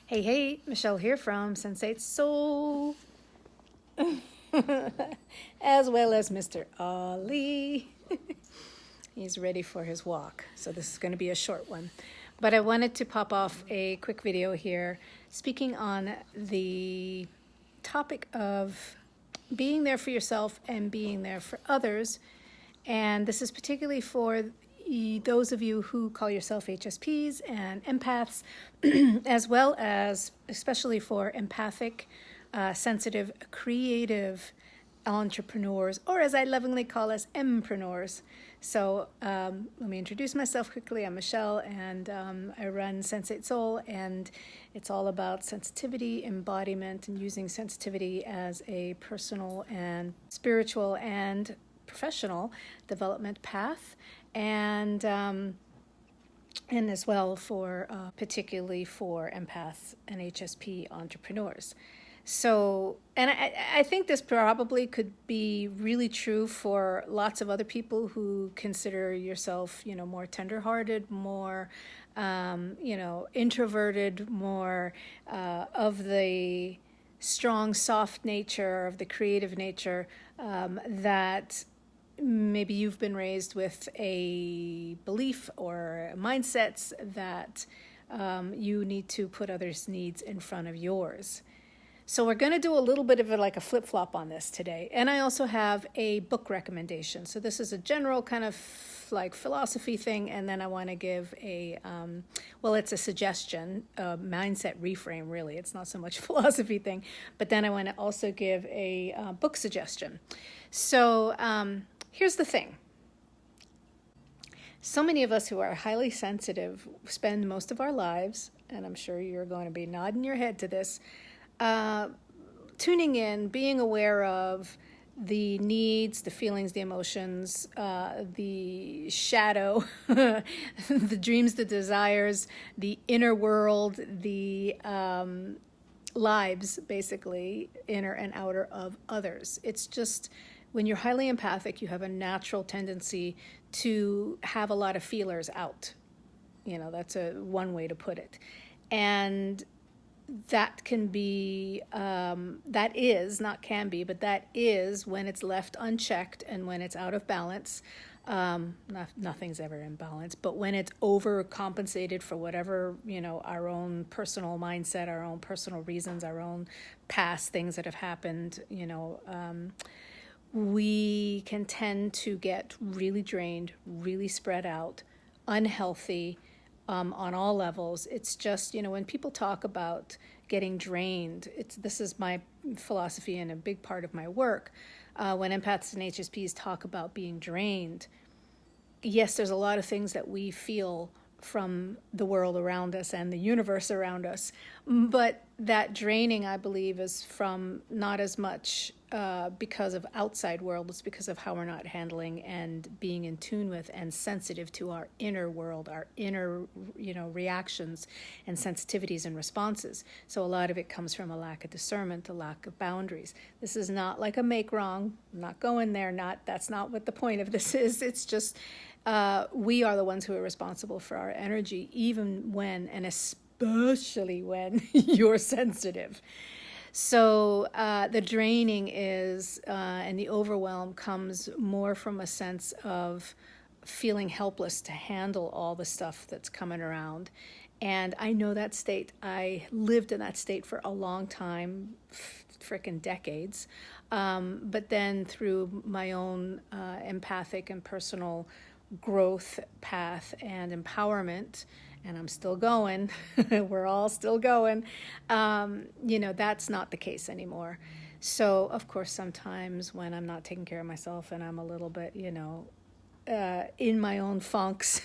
Hey, hey, Michelle here from Sensate Soul, as well as Mr. Ali. He's ready for his walk, so this is going to be a short one. But I wanted to pop off a quick video here speaking on the topic of being there for yourself and being there for others. And this is particularly for those of you who call yourself HSPs and empaths, as well as especially for empathic, sensitive, creative entrepreneurs, or as I lovingly call us, empreneurs. So let me introduce myself quickly. I'm Michelle, and I run Sensate Soul, and it's all about sensitivity, embodiment, and using sensitivity as a personal and spiritual and professional development path, and as well for particularly for empaths and HSP entrepreneurs. So, and I think this probably could be really true for lots of other people who consider yourself, more tenderhearted, more, introverted, more of the strong, soft nature, of the creative nature, that maybe you've been raised with a belief or mindsets that you need to put others' needs in front of yours. So we're going to do a little bit of a flip-flop on this today. And I also have a book recommendation. So this is a general kind of philosophy thing, and then I want to give it's a suggestion, a mindset reframe, really. It's not so much a philosophy thing, but then I want to also give a book suggestion. So here's the thing. So many of us who are highly sensitive spend most of our lives, and I'm sure you're going to be nodding your head to this, tuning in, being aware of the needs, the feelings, the emotions, the shadow, the dreams, the desires, the inner world, the lives, basically, inner and outer, of others. It's just, when you're highly empathic, you have a natural tendency to have a lot of feelers out. That's one way to put it. And that can be, that is when it's left unchecked and when it's out of balance. Nothing's ever in balance, but when it's overcompensated for whatever, our own personal mindset, our own personal reasons, our own past things that have happened, we can tend to get really drained, really spread out, unhealthy, on all levels. It's just, when people talk about getting drained, this is my philosophy and a big part of my work. When empaths and HSPs talk about being drained, yes, there's a lot of things that we feel from the world around us and the universe around us, but that draining, I believe, is from not as much because of outside world. It's because of how we're not handling and being in tune with and sensitive to our inner world, our inner, reactions and sensitivities and responses. So a lot of it comes from a lack of discernment, a lack of boundaries. This is not like a make wrong. I'm not going there. That's not what the point of this is. It's just we are the ones who are responsible for our energy, even when, and especially when, you're sensitive. So the draining is, and the overwhelm comes more from a sense of feeling helpless to handle all the stuff that's coming around. And I know that state. I lived in that state for a long time, frickin' decades. But then through my own empathic and personal growth path and empowerment, and I'm still going, we're all still going, that's not the case anymore. So, of course, sometimes when I'm not taking care of myself and I'm a little bit, in my own funks,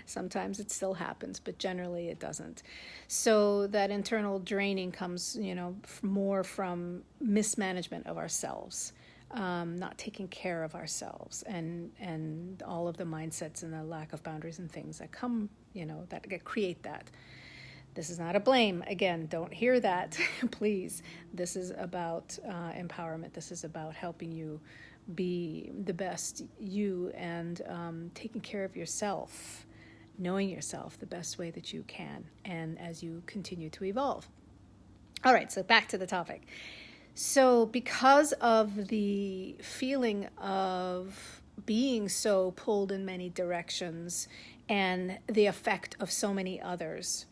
sometimes it still happens, but generally it doesn't. So that internal draining comes, more from mismanagement of ourselves. Not taking care of ourselves, and all of the mindsets and the lack of boundaries and things that come, that create that. This is not a blame. Again, don't hear that, please. This is about empowerment. This is about helping you be the best you and taking care of yourself knowing yourself the best way that you can, and as you continue to evolve. All right, so back to the topic. So because of the feeling of being so pulled in many directions and the effect of so many others,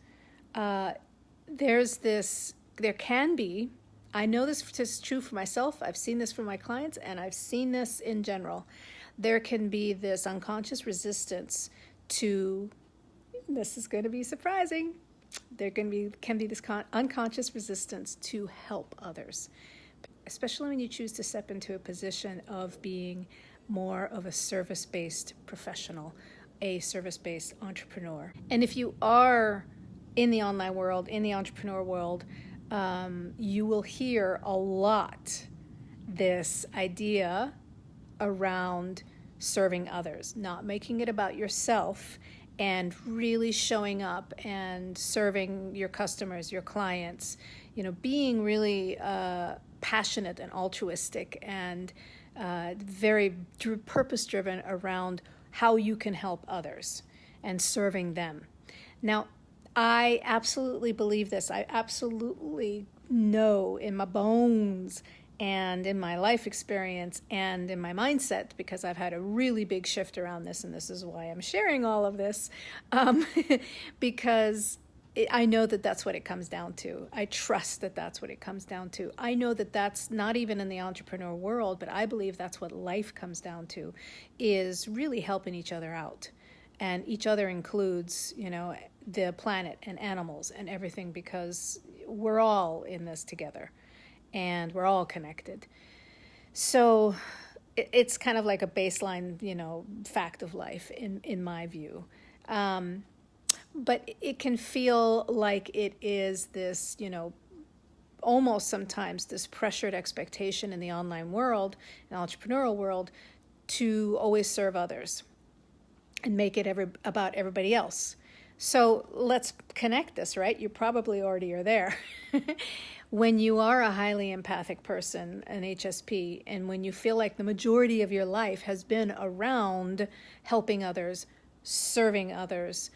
there can be, I know this is true for myself, I've seen this for my clients, and I've seen this in general, there can be this unconscious resistance to, this is going to be surprising, there can be this unconscious resistance to help others, especially when you choose to step into a position of being more of a service-based professional, a service-based entrepreneur. And if you are in the online world, in the entrepreneur world, you will hear a lot this idea around serving others, not making it about yourself, and really showing up and serving your customers, your clients, being really passionate and altruistic and very purpose-driven around how you can help others and serving them. Now, I absolutely believe this. I absolutely know in my bones and in my life experience and in my mindset, because I've had a really big shift around this, and this is why I'm sharing all of this, because I know that that's what it comes down to. I trust that that's what it comes down to. I know that that's not even in the entrepreneur world, but I believe that's what life comes down to, is really helping each other out. And each other includes, the planet and animals and everything, because we're all in this together and we're all connected. So it's kind of like a baseline, fact of life in my view. But it can feel like it is this, almost sometimes this pressured expectation in the online world, the entrepreneurial world, to always serve others and make it about everybody else. So let's connect this, right? You probably already are there. When you are a highly empathic person, an HSP, and when you feel like the majority of your life has been around helping others, serving others,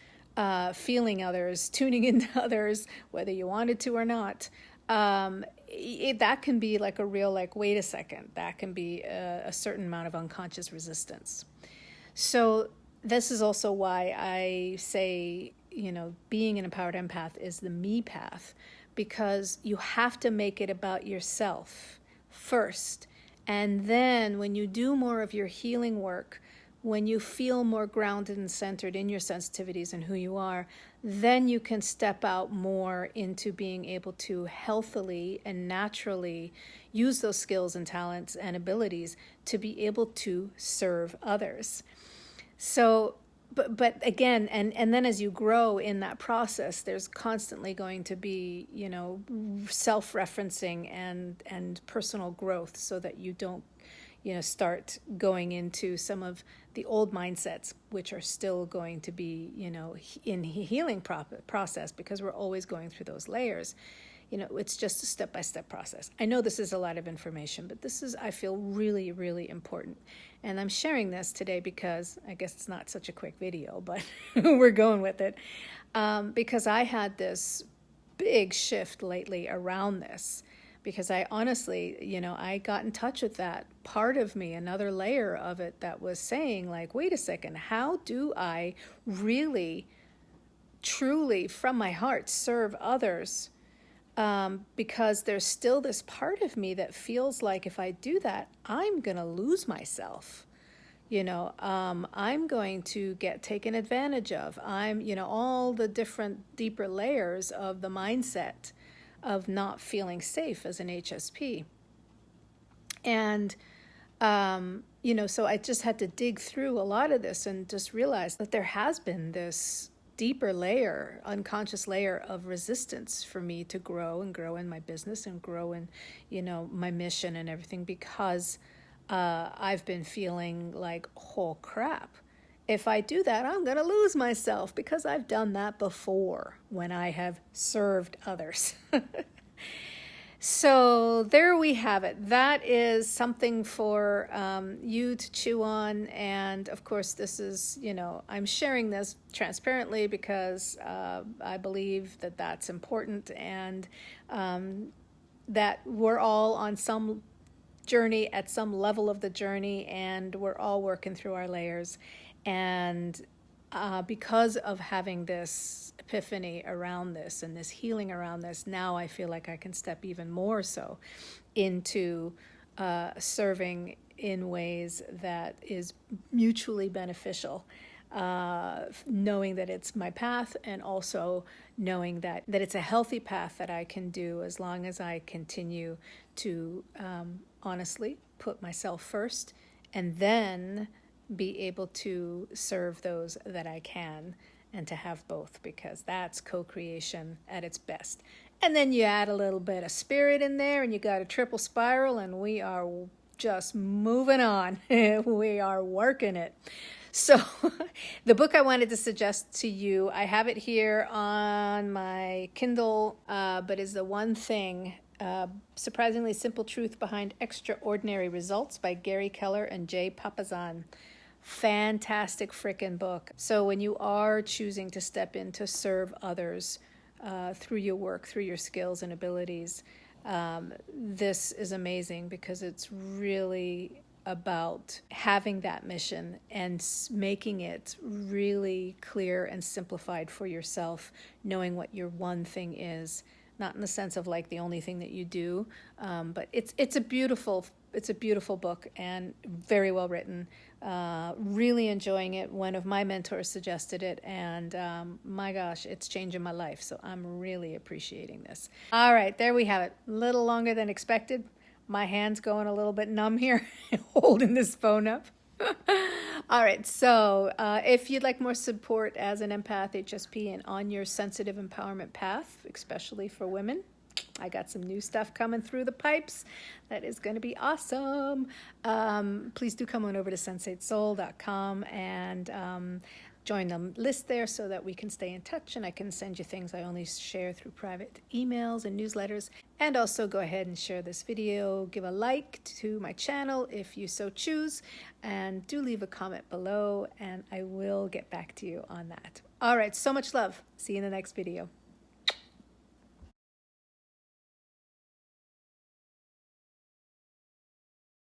feeling others, tuning into others, whether you wanted to or not, that can be like a real, wait a second, that can be a certain amount of unconscious resistance. So this is also why I say, being an empowered empath is the me path, because you have to make it about yourself first. And then when you do more of your healing work, when you feel more grounded and centered in your sensitivities and who you are, then you can step out more into being able to healthily and naturally use those skills and talents and abilities to be able to serve others. So, but again, and then as you grow in that process, there's constantly going to be, self-referencing and personal growth, so that you don't, start going into some of the old mindsets, which are still going to be, in healing process, because we're always going through those layers. It's just a step-by-step process. I know this is a lot of information, but this is, I feel, really, really important. And I'm sharing this today because I guess it's not such a quick video, but we're going with it. Because I had this big shift lately around this, because I honestly, I got in touch with that part of me, another layer of it that was saying, wait a second, how do I really, truly, from my heart, serve others? Because there's still this part of me that feels like if I do that, I'm going to lose myself. I'm going to get taken advantage of. All the different deeper layers of the mindset of not feeling safe as an HSP. And, so I just had to dig through a lot of this and just realize that there has been this deeper layer, unconscious layer of resistance for me to grow in my business and grow in, my mission and everything, because I've been feeling like, oh crap, if I do that, I'm going to lose myself, because I've done that before when I have served others. So there we have it. That is something for you to chew on. And of course, this is, I'm sharing this transparently because I believe that that's important, and that we're all on some journey at some level of the journey, and we're all working through our layers. And because of having this epiphany around this and this healing around this, now I feel like I can step even more so into serving in ways that is mutually beneficial, knowing that it's my path, and also knowing that it's a healthy path that I can do as long as I continue to honestly put myself first, and then be able to serve those that I can, and to have both, because that's co-creation at its best. And then you add a little bit of spirit in there, and you got a triple spiral, and we are just moving on. We are working it. So the book I wanted to suggest to you, I have it here on my Kindle, but is The One Thing, Surprisingly Simple Truth Behind Extraordinary Results by Gary Keller and Jay Papasan. Fantastic frickin' book. So when you are choosing to step in to serve others through your work, through your skills and abilities, this is amazing, because it's really about having that mission and making it really clear and simplified for yourself, knowing what your one thing is. Not in the sense of like the only thing that you do, but it's a beautiful book, and very well written. Really enjoying it. One of my mentors suggested it, and my gosh, it's changing my life. So I'm really appreciating this. All right, there we have it. A little longer than expected. My hand's going a little bit numb here, holding this phone up. All right, so if you'd like more support as an empath, HSP, and on your sensitive empowerment path, especially for women, I got some new stuff coming through the pipes that is going to be awesome. Please do come on over to sensatesoul.com and join the list there so that we can stay in touch, and I can send you things I only share through private emails and newsletters. And also go ahead and share this video, give a like to my channel if you so choose, and do leave a comment below, and I will get back to you on that. All right, so much love. See you in the next video.